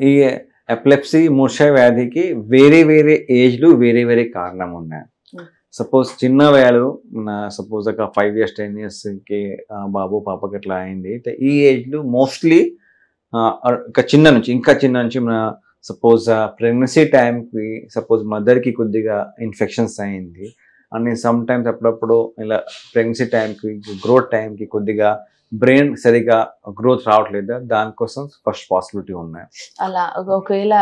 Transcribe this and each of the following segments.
ఈ ఎపిలెప్సీ మూర్ఛ వ్యాధికి వేరే వేరే ఏజ్లు వేరే వేరే కారణం ఉన్నాయి. సపోజ్ చిన్న వేలు సపోజ్ ఒక 5 years 10 yearsకి బాబు పాపకి అట్లా అయింది. ఈ ఏజ్లో మోస్ట్లీ ఇంకా చిన్న నుంచి సపోజ్ ప్రెగ్నెన్సీ టైంకి సపోజ్ మదర్కి కొద్దిగా ఇన్ఫెక్షన్స్ అయింది అని సమ్ టైమ్స్ అప్పుడప్పుడు ఇలా ప్రెగ్నెన్సీ టైంకి గ్రోత్ టైంకి కొద్దిగా బ్రెయిన్ సరిగా గ్రోత్ రావట్లేదు, దానికోసం ఫస్ట్ పాసిబిలిటీ ఉన్నాయి. అలా ఒకవేళ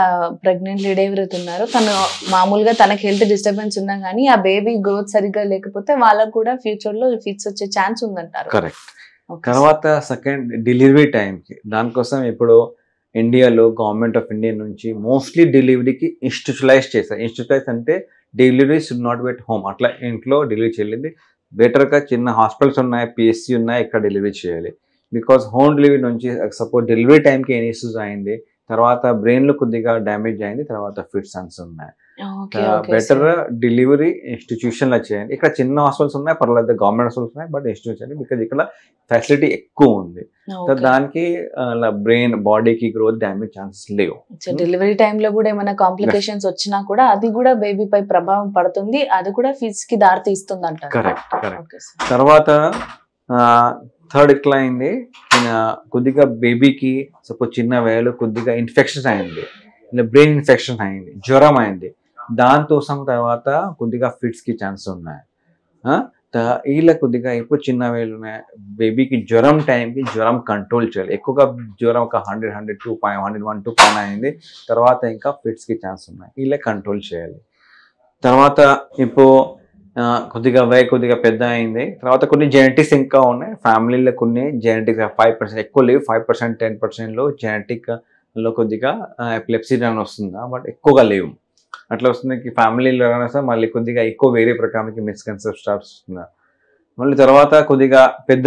ప్రెగ్నెంట్ లేడీ ఎవరైతే ఉన్నారో తను మామూలుగా తనకి హెల్త్ డిస్టర్బెన్స్ ఉన్నా కానీ ఆ బేబీ గ్రోత్ సరిగ్గా లేకపోతే వాళ్ళకు కూడా ఫ్యూచర్ లో ఫిట్స్ వచ్చే ఛాన్స్ ఉందంటారు. కరెక్ట్. తర్వాత సెకండ్ డెలివరీ టైంకి దానికోసం ఇప్పుడు ఇండియాలో గవర్నమెంట్ ఆఫ్ ఇండియా నుంచి మోస్ట్లీ డెలివరీకి ఇన్స్టిట్యూషనలైజ్ చేశారు. ఇన్స్టిట్యూషనలైజ్ అంటే delivery should not be at home, అట్లా ఇంట్లో డెలివరీ చేయాలి. బెటర్గా చిన్న హాస్పిటల్స్ ఉన్నాయి, పిఎస్సి ఉన్నాయి, ఇక్కడ డెలివరీ చేయాలి. బికాస్ హోమ్ డెలివరీ నుంచి సపోజ్ డెలివరీ టైంకి ఏం ఇష్యూస్ అయింది, తర్వాత బ్రెయిన్లో కొద్దిగా డ్యామేజ్ అయింది, తర్వాత ఫిట్స్ అన్స్ ఉన్నాయి. బెటర్ డెలివరీ ఇన్స్టిట్యూషన్లో చేయండి. ఇక్కడ చిన్న హాస్పిటల్స్ ఉన్నాయి, పర్లేదు గవర్నమెంట్ హాస్పిటల్స్ ఉన్నాయి, బట్ ఇన్స్టిట్యూషన్ బికాజ్ ఇక్కడ ఫెసిలిటీ ఎక్కువ ఉంది. దానికి బ్రెయిన్ బాడీకి గ్రోత్ డ్యామేజ్ ఛాన్సెస్ లేవు. డెలివరీ టైంలో కూడా ఏమైనా కాంప్లికేషన్స్ వచ్చినా కూడా అది కూడా బేబీ పై ప్రభావం పడుతుంది, అది కూడా ఫిట్స్ కి దారి తీస్తుంది అంటారు. కరెక్ట్. తర్వాత థర్డ్ ఎట్లా అయింది, కొద్దిగా బేబీకి సపోజ్ చిన్న వేలు కొద్దిగా ఇన్ఫెక్షన్ అయింది, బ్రెయిన్ ఇన్ఫెక్షన్ అయింది, జ్వరం అయింది, దాంతోసం తర్వాత కొద్దిగా ఫిట్స్కి ఛాన్స్ ఉన్నాయి. వీళ్ళ కొద్దిగా ఇప్పుడు చిన్న వేలు ఉన్నాయి, బేబీకి జ్వరం టైంకి జ్వరం కంట్రోల్ చేయాలి. ఎక్కువగా జ్వరం ఒక 100, 101 పైన అయింది, తర్వాత ఇంకా ఫిట్స్కి ఛాన్స్ ఉన్నాయి, వీళ్ళే కంట్రోల్ చేయాలి. తర్వాత ఇప్పుడు కొద్దిగా పెద్ద అయింది, తర్వాత కొన్ని జెనెటిక్స్ ఇంకా ఉన్నాయి ఫ్యామిలీలో, కొన్ని జెనెటిక్స్ 5% ఎక్కువ లేవు, 5% 10%లో జెనెటిక్లో కొద్దిగా ఎపిలెప్సీ అని వస్తుందా, బట్ ఎక్కువగా లేవు. అట్లా వస్తుంది ఫ్యామిలీలో మళ్ళీ కొద్దిగా ఎక్కువ వేరే ప్రకారానికి మిస్కన్సెప్ట్ స్టార్ట్ వస్తుంది. మళ్ళీ తర్వాత కొద్దిగా పెద్ద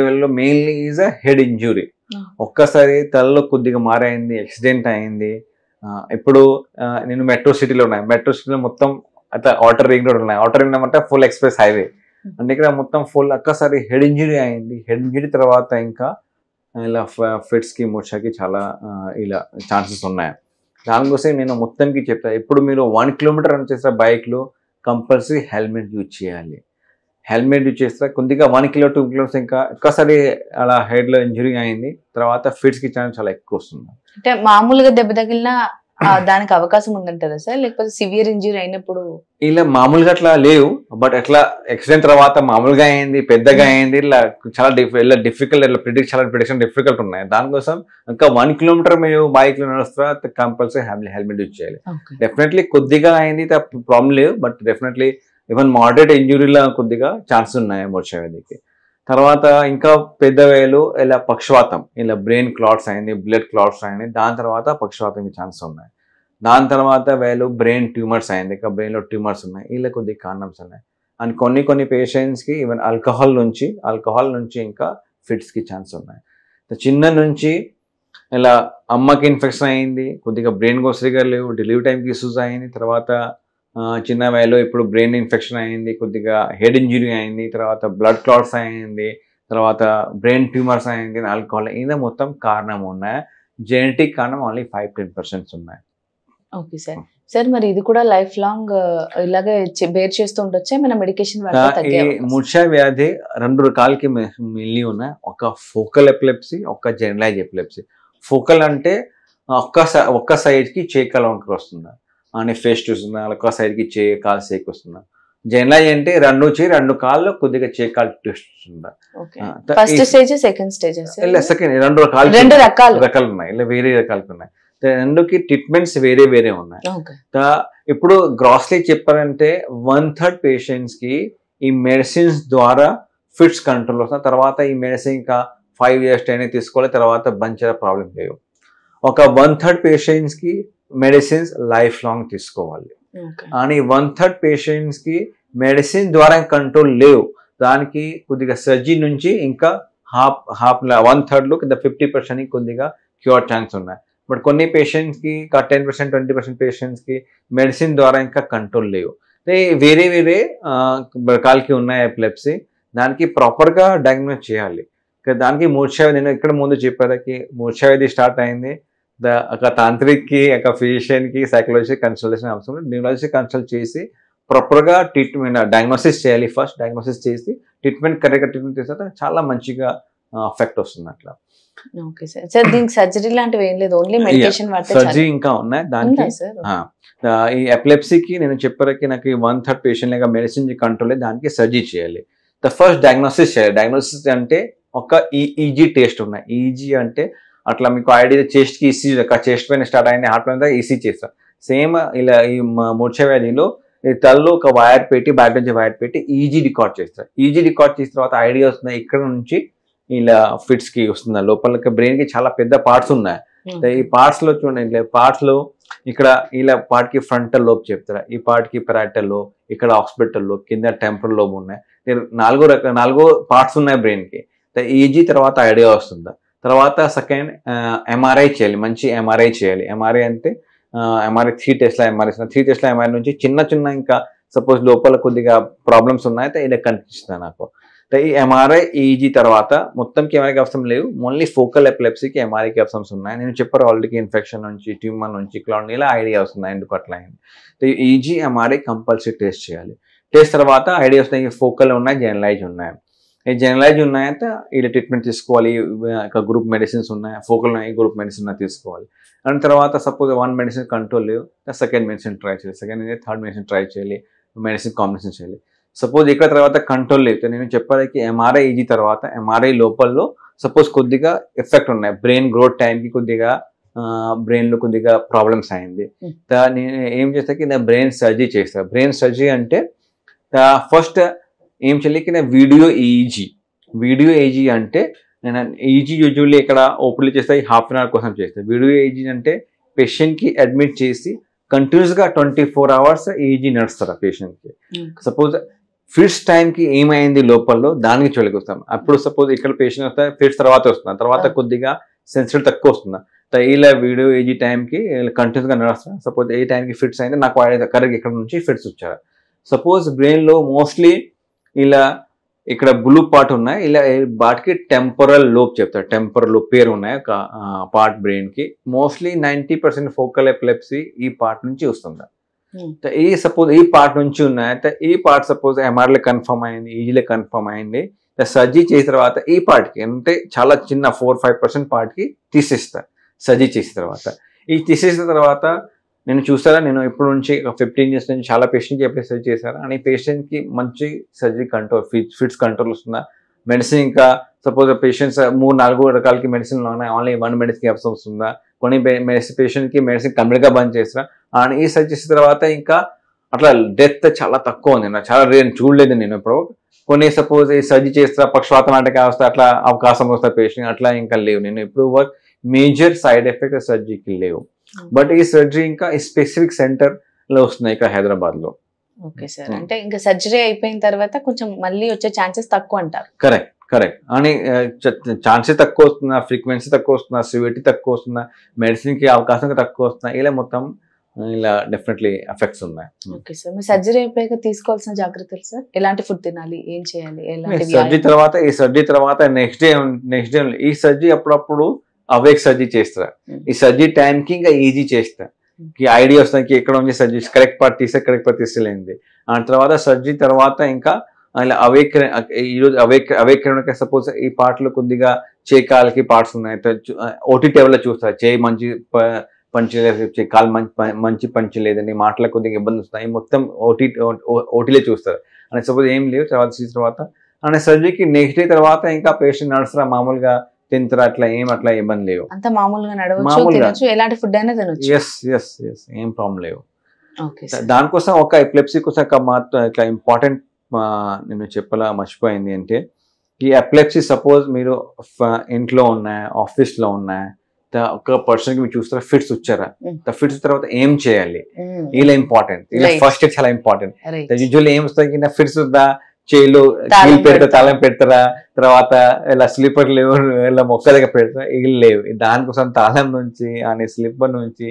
వేలలో mainly is a head injury. ఒక్కసారి తలలో కొద్దిగా మారైంది, యాక్సిడెంట్ అయింది. ఇప్పుడు నేను మెట్రో సిటీలో మొత్తం అట్లా ఔటర్ రింగ్ రోడ్ ఉన్నాయి. ఔటర్ రింగ్ అంటే ఫుల్ ఎక్స్ప్రెస్ హైవే అంటే ఇక్కడ మొత్తం ఫుల్ ఒక్కసారి హెడ్ ఇంజురీ అయింది. హెడ్ ఇంజురీ తర్వాత ఇంకా ఇలా ఫిట్స్కి మూర్ఛకి చాలా ఇలా ఛాన్సెస్ ఉన్నాయి. దానికోసం నేను మొత్తంకి చెప్తాను, ఇప్పుడు మీరు 1 kilometer రన్ చేస్తే బైక్లో కంపల్సరీ హెల్మెట్ యూజ్ చేయాలి. హెల్మెట్ యూజ్ చేస్తే కొద్దిగా 1 kilo 2 kilometers ఇంకా ఒక్కసారి అలా హెడ్లో ఇంజురీ అయింది, తర్వాత ఫిట్స్కి ఛాన్స్ చాలా ఎక్కువ వస్తుంది. అంటే మామూలుగా దెబ్బ తగిలినా దానికి అవకాశం ఉందంటారా సార్, లేకపోతే సివియర్ ఇంజురీ అయినప్పుడు? ఇలా మామూలుగా అట్లా లేవు, బట్ ఎట్లా యాక్సిడెంట్ తర్వాత మామూలుగా అయింది, పెద్దగా అయింది, ఇలా చాలా డిఫికల్ట్, ఇలా ప్రిడిక్షన్ డిఫికల్ట్ ఉన్నాయి. దానికోసం ఇంకా 1 kilometer మీరు బైక్లో నడుస్తారా కంపల్సరీ హెల్మెట్ యూజ్ చేయాలి. డెఫినెట్లీ కొద్దిగా అయింది ప్రాబ్లం లేవు, బట్ డెఫినెట్లీ ఈవెన్ మోడరేట్ ఇంజురీలా కొద్దిగా ఛాన్స్ ఉన్నాయి మూర్ఛ వ్యాధికి. తర్వాత ఇంకా పెద్ద వేలు ఇలా పక్షవాతం, ఇలా బ్రెయిన్ క్లాట్స్ అయింది, బ్లడ్ క్లాట్స్ అయింది, దాని తర్వాత పక్షవాతంకి ఛాన్స్ ఉన్నాయి. దాని తర్వాత వేలు బ్రెయిన్ ట్యూమర్స్ అయింది, ఇంకా బ్రెయిన్లో ట్యూమర్స్ ఉన్నాయి, ఇలా కొద్దిగా కారణమ్స్ ఉన్నాయి. అండ్ కొన్ని పేషెంట్స్కి ఈవెన్ ఆల్కహాల్ నుంచి ఇంకా ఫిట్స్కి ఛాన్స్ ఉన్నాయి. చిన్న నుంచి ఇలా అమ్మకి ఇన్ఫెక్షన్ అయింది, కొద్దిగా బ్రెయిన్ సరిగా లేవు, డెలివరీ టైంకి ఇష్యూస్ అయింది, తర్వాత చిన్న వయలో ఇప్పుడు బ్రెయిన్ ఇన్ఫెక్షన్ అయింది, కొద్దిగా హెడ్ ఇంజురీ అయింది, తర్వాత బ్లడ్ క్లాట్స్ అయింది, తర్వాత బ్రెయిన్ ట్యూమర్స్ అయింది, ఆల్కహాల్, ఇది మొత్తం కారణం ఉన్నాయి. జెనెటిక్ కారణం ఓన్లీ 5-10% ఉన్నాయి. ఓకే సార్, మరి ఇది కూడా లైఫ్ లాంగ్ ఇలాగే బేర్ చేస్తూ ఉండొచ్చా, మన మెడికేషన్? మూర్ఛ వ్యాధి 2 రకాలకి మిల్లి ఉన్నాయి, ఒక ఫోకల్ ఎపిలెప్సీ, ఒక జనరలైజ్ ఎపిలెప్సీ. ఫోకల్ అంటే ఒక్క సైడ్కి చేకల వంకర వస్తుంది అని ఫేస్ చూస్తుందా, ఒక్క సైడ్కి కాలు సేక్ వస్తుందా. జనరలైజ్ అంటే 2 కాళ్ళు కొద్దిగా కాలు ట్విస్ట్ వస్తుందా. సెకండ్ 2 రకాలు ఉన్నాయి, ఇలా వేరే రకాలు ఉన్నాయి. 2కి ట్రీట్మెంట్స్ వేరే ఉన్నాయి. ఇప్పుడు గ్రాస్లీ చెప్పారంటే 1/3 పేషెంట్స్కి ఈ మెడిసిన్స్ ద్వారా ఫిట్స్ కంట్రోల్ వస్తుంది. తర్వాత ఈ మెడిసిన్ ఇంకా 5 years 10 years తీసుకోవాలి, తర్వాత బంచ్ ప్రాబ్లం లేవు. ఒక 1/3 పేషెంట్స్కి మెడిసిన్స్ లైఫ్ లాంగ్ తీసుకోవాలి. అని 1/3 పేషెంట్స్కి మెడిసిన్ ద్వారా కంట్రోల్ లేవు, దానికి కొద్దిగా సర్జరీ నుంచి ఇంకా హాఫ్ 1/3లో 50% కొద్దిగా క్యూర్ ఛాన్స్ ఉన్నాయి. బట్ కొన్ని పేషెంట్స్కి 10% 20% పేషెంట్స్కి మెడిసిన్ ద్వారా ఇంకా కంట్రోల్ లేవు. వేరే రకాలకి ఉన్నాయి ఎపిలెప్సీ, దానికి ప్రాపర్గా డయాగ్నోస్ చేయాలి. దానికి మూర్ఛ వ్యాధి, నేను ఇక్కడ ముందు చెప్పేదానికి మూర్ఛ వ్యాధి స్టార్ట్ అయింది, ఒక తాంత్రిక్కి ఒక ఫిజిషియన్కి సైకాలజీ కన్సల్టేషన్ అవసరం. న్యూరాలజీ కన్సల్ట్ చేసి ప్రాపర్గా ట్రీట్మెంట్ డయాగ్నోసిస్ చేయాలి. ఫస్ట్ డయాగ్నోసిస్ చేసి ట్రీట్మెంట్ కరెక్ట్గా ట్రీట్మెంట్ చేస్తే చాలా మంచిగా ఎఫెక్ట్ వస్తుంది అట్లా. Okay sir. సార్ దీనికి సర్జరీ లాంటివి ఏం లేదు, ఓన్లీ మెడికేషన్ వాడితే సర్జరీ ఇంకా ఉన్నాయి దానికి. ఈ ఎపిలెప్సీకి నేను చెప్పారకి నాకు 1/3 పేషెంట్ లేక మెడిసిన్ కంట్రోల్ దానికి సర్జరీ చేయాలి. ఫస్ట్ డయాగ్నోసిస్ చేయాలి. డయాగ్నోసిస్ అంటే ఒక ఈజీ టెస్ట్ ఉన్నాయి. ఈజీ అంటే అట్లా మీకు ఐడియా చెస్ట్కి ఈసీ, చెస్ట్ పైన స్టార్ట్ అయింది, హార్ట్ పైన ఈసీ చేస్తారు. సేమ్ ఇలా ఈ మూర్ఛ వ్యాధిలో తలలో ఒక వైర్ పెట్టి బ్యాక్ నుంచి వైర్ పెట్టి ఈజీ రికార్డ్ చేస్తారు. ఈజీ రికార్డ్ చేసిన తర్వాత ఐడియా వస్తుంది ఇక్కడ నుంచి ఇలా ఫిట్స్ కి వస్తుంది. లోపల బ్రెయిన్ కి చాలా పెద్ద పార్ట్స్ ఉన్నాయి. ఈ పార్ట్స్ లో చూడండి, పార్ట్స్ లో ఇక్కడ ఇలా పార్ట్ కి ఫ్రంటల్ లోబ్ చెప్తారా, ఈ పార్ట్ కి పెరాటల్ లోబ్, ఇక్కడ ఆక్సిపిటల్ లోబ్, కింద టెంపరల్ లోబ్ ఉన్నాయి. 4 పార్ట్స్ ఉన్నాయి బ్రెయిన్ కి. ఈజీ తర్వాత ఐడియా వస్తుంది. తర్వాత సెకండ్ ఎంఆర్ఐ చేయాలి, మంచి ఎంఆర్ఐ చేయాలి. ఎంఆర్ఐ అంటే ఎంఆర్ఐ 3 టెస్ట్ల ఎంఆర్ఐ 3 టెస్ట్ల ఎంఆర్ఐ నుంచి చిన్న ఇంకా సపోజ్ లోపల కొద్దిగా ప్రాబ్లమ్స్ ఉన్నాయి ఇలా కనిపిస్తుంది నాకు. ఈ ఎంఆర్ఐ ఈజీ తర్వాత మొత్తంకి ఎంఆర్ఐకి అవసరం లేవు, ఓన్లీ ఫోకల్ ఎపిలెప్సీకి ఎంఆర్ఐకి అవసరం ఉన్నాయి. నేను చెప్పారు ఆల్రెడీ ఇన్ఫెక్షన్ నుంచి, ట్యూమర్ నుంచి, క్లౌడ్ ఇలా ఐడియా వస్తుంది ఎందుకు అట్లా అయింది. ఈజీ ఎంఆర్ఐ కంపల్సరీ టెస్ట్ చేయాలి. టెస్ట్ తర్వాత ఐడియా వస్తున్నాయి ఫోకల్ ఉన్నాయి, జనరలైజ్ ఉన్నాయి. ఈ జనరలైజ్ ఉన్నాయంటే ఇలా ట్రీట్మెంట్ తీసుకోవాలి. గ్రూప్ మెడిసిన్స్ ఉన్నాయి, ఫోకల్ ఉన్నాయి, గ్రూప్ మెడిసిన్ తీసుకోవాలి. అండ్ తర్వాత సపోజ్ 1 మెడిసిన్ కంట్రోల్ లేవు, సెకండ్ మెడిసిన్ ట్రై చేయాలి, సెకండ్ థర్డ్ మెడిసిన్ ట్రై చేయాలి, మెడిసిన్ కాంబినేషన్ చేయాలి. సపోజ్ ఇక్కడ తర్వాత కంట్రోల్ లేకపోతే నేను చెప్పాలి ఎంఆర్ఐ ఈజీ తర్వాత ఎంఆర్ఐ లోపల్లో సపోజ్ కొద్దిగా ఎఫెక్ట్ ఉన్నాయి, బ్రెయిన్ గ్రోత్ టైంకి కొద్దిగా బ్రెయిన్లో కొద్దిగా ప్రాబ్లమ్స్ అయింది. నేను ఏం చేస్తాకి నా బ్రెయిన్ సర్జరీ చేస్తాను. బ్రెయిన్ సర్జరీ అంటే ఫస్ట్ ఏం చెల్లికి నా వీడియో ఈజీ అంటే నేను ఈజీ యూజువల్లీ ఇక్కడ ఓపీడీ చేస్తే 1/2 an hour కోసం చేస్తాను. వీడియో ఈజీ అంటే పేషెంట్కి అడ్మిట్ చేసి కంటిన్యూస్గా 24 hours ఈజీ నడుస్తారు ఆ పేషెంట్కి. సపోజ్ ఫిట్స్ టైంకి ఏమైంది లోపల్లో దానికి చూడగలుగుతాం. అప్పుడు సపోజ్ ఇక్కడ పేషెంట్ వస్తే ఫిట్స్ తర్వాత వస్తున్నారు, తర్వాత కొద్దిగా సెన్సిటివ్ తక్కువ వస్తుంది. ఇలా వీడియో ఈజీ టైంకి కంటిన్యూస్గా నడుస్తాను. సపోజ్ ఏ టైంకి ఫిట్స్ అయింది నాకు కరెక్ట్ ఇక్కడ నుంచి ఫిట్స్ వచ్చారు. సపోజ్ బ్రెయిన్లో మోస్ట్లీ ఇలా ఇక్కడ బ్లూ పార్ట్ ఉన్నాయి, ఇలా వాటికి టెంపరల్ లోబ్ చెప్తారు. టెంపరల్ లోబ్ పేరు ఉన్నాయి ఒక పార్ట్ బ్రెయిన్కి. మోస్ట్లీ 90% ఫోకల్ ఎపిలెప్సీ ఈ పార్ట్ నుంచి వస్తుంది. ఈ సపోజ్ ఈ పార్ట్ నుంచి ఉన్నాయి, ఈ పార్ట్ సపోజ్ ఎంఆర్ఐలో కన్ఫర్మ్ అయింది, ఈజీలో కన్ఫర్మ్ అయింది. సర్జరీ చేసిన తర్వాత ఈ పార్ట్కి అంటే చాలా చిన్న 4-5% పార్ట్కి తీసేస్తారు సర్జరీ చేసిన తర్వాత. ఈ తీసేసిన తర్వాత నేను చూసారా, నేను ఇప్పటి నుంచి 15 years నుంచి చాలా పేషెంట్కి ఎప్పుడు సర్జరీ చేశాను. అని పేషెంట్కి మంచి సర్జరీ కంట్రోల్, ఫిట్స్ కంట్రోల్ వస్తుందా. మెడిసిన్ ఇంకా సపోజ్ పేషెంట్స్ 3-4 రకాలకి మెడిసిన్లు ఉన్నాయి, ఓన్లీ 1 మెడిసిన్కి అవసరం వస్తుందా. కొన్ని పేషెంట్కి మెడిసిన్ కంప్లీట్గా బంద్ చేస్తారా. అండ్ ఈ సర్జరీ చేసిన తర్వాత ఇంకా అట్లా డెత్ చాలా తక్కువ ఉంది. నాకు చాలా రేర్ చూడలేదు నేను ఇప్పుడు. కొన్ని సపోజ్ ఈ సర్జరీ చేస్తా పక్షవాతం అంటే వస్తే అట్లా అవకాశం వస్తా పేషెంట్ అట్లా ఇంకా లేవు. నేను ఇప్పుడు మేజర్ సైడ్ ఎఫెక్ట్ సర్జరీకి లేవు. బట్ ఈ సర్జరీ ఇంకా స్పెసిఫిక్ సెంటర్ లో వస్తున్నాయి ఇక్కడ హైదరాబాద్ లో. ఓకే సార్, అంటే ఇంకా సర్జరీ అయిపోయిన తర్వాత కొంచెం మళ్ళీ వచ్చే ఛాన్సెస్ తక్కువ అంటారు. కరెక్ట్ అని ఛాన్సెస్ తక్కువ వస్తున్నా, ఫ్రీక్వెన్సీ తక్కువ వస్తున్నా, సివిటీ తక్కువ వస్తున్నా, మెడిసిన్ కి అవకాశం తక్కువ వస్తున్నా, ఇలా మొత్తం ఇలా డెఫినెట్లీ ఎఫెక్ట్స్ ఉన్నాయి. ఓకే సార్, మీ సర్జరీ అయిపోయాక తీసుకోవాల్సిన జాగ్రత్తలు సార్, ఎలాంటి ఫుడ్ తినాలి, ఏం చేయాలి, ఈ సర్జరీ తర్వాత నెక్స్ట్ డే ఈ సర్జరీ అప్పుడప్పుడు అవేక్ సర్జరీ చేస్తారా. ఈ సర్జరీ టైంకి ఇంకా ఈజీ చేస్తా, ఐడియా వస్తుంది ఎక్కడ ఉంది సర్జరీ, కరెక్ట్ పార్ట్ తీస్తే కరెక్ట్ పార్ట్ తీసేలేంది. ఆ తర్వాత సర్జరీ తర్వాత ఇంకా ఇలా ఈరోజు అవేక్ సపోజ్ ఈ పార్ట్లో కొద్దిగా చేకాలకి పార్ట్స్ ఉన్నాయి, ఓటీ టేబుల్లో చూస్తారు, చేయి మంచి పంచలేదు, కాలు మంచి పంచలేదని, మాటలకు కొద్దిగా ఇబ్బంది వస్తాయి, మొత్తం ఓటీలో చూస్తారు. అని సపోజ్ ఏం లేవు తర్వాత అనే సర్జరీకి నెక్స్ట్ డే తర్వాత ఇంకా పేషెంట్ నడుస్తారా, మామూలుగా తింటారా, అట్లా ఇబ్బంది లేవు, అంత మామూలుగా నడవచ్చు, ఎలాంటి ఫుడ్ అయినా తినొచ్చు. ఎస్ ఏం ప్రాబ్లం లేవు. దానికోసం ఒక ఎపిలెప్సీ కోసం ఇట్లా ఇంపార్టెంట్ నేను చెప్పాలా మర్చిపోయింది అంటే, ఈ ఎపిలెప్సీ సపోజ్ మీరు ఇంట్లో ఉన్నాయా, ఆఫీస్లో ఉన్నాయా, ఒక పర్సన్ కి మీరు చూస్తారా ఫిట్స్ వచ్చారా, ఫిట్స్ తర్వాత ఏం చేయాలి, ఇలా ఇంపార్టెంట్. ఇలా ఫస్ట్ ఎయిడ్ చాలా ఇంపార్టెంట్. యూజువల్లీ ఏం వస్తాయి, ఫిట్స్ వద్దా చేయిలో తాళం పెడతారా, తర్వాత ఇలా స్లీపర్ లేవు, ఇలా మొక్క దగ్గర పెడతారా, ఇవి లేవు. దానికోసం తాళం నుంచి అని స్లీపర్ నుంచి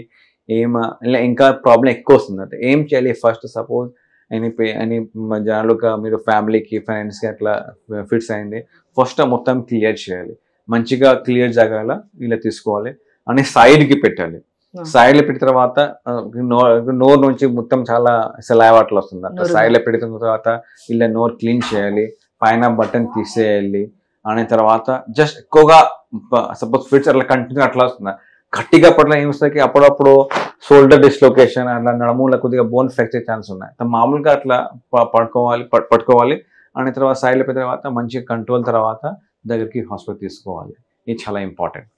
ఇలా ఇంకా ప్రాబ్లం ఎక్కువ వస్తుంది. అంటే ఏం చేయాలి, ఫస్ట్ సపోజ్ అని జనాలుగా మీరు ఫ్యామిలీకి ఫ్రెండ్స్కి అట్లా ఫిట్స్ అయింది, ఫస్ట్ మొత్తం క్లియర్ చేయాలి, మంచిగా క్లియర్ జాగాల ఇలా తీసుకోవాలి. అని సైడ్కి పెట్టాలి. సైడ్లో పెట్టిన తర్వాత నోరు నుంచి మొత్తం చాలా సలైవా అట్లా వస్తుంది. అట్లా సైడ్లో పెట్టిన తర్వాత ఇలా నోరు క్లీన్ చేయాలి, పైన బటన్ తీసేయాలి. అనే తర్వాత జస్ట్ ఎక్కువగా సపోజ్ ఫిట్స్ అట్లా కంటిన్యూ అట్లా వస్తుంది, గట్టిగా పట్ల ఏమొస్తాయి అప్పుడప్పుడు షోల్డర్ డిస్లొకేషన్ అట్లా నడుములో కొద్దిగా బోన్ ఫ్రాక్చర్ ఛాన్స్ ఉన్నాయి. మామూలుగా అట్లా పట్టుకోవాలి. అనే తర్వాత సైడ్లో పెట్టిన తర్వాత మంచిగా కంట్రోల్ తర్వాత దగ్గరికి హాస్పిటల్ తీసుకోవాలి. ఇది చాలా ఇంపార్టెంట్.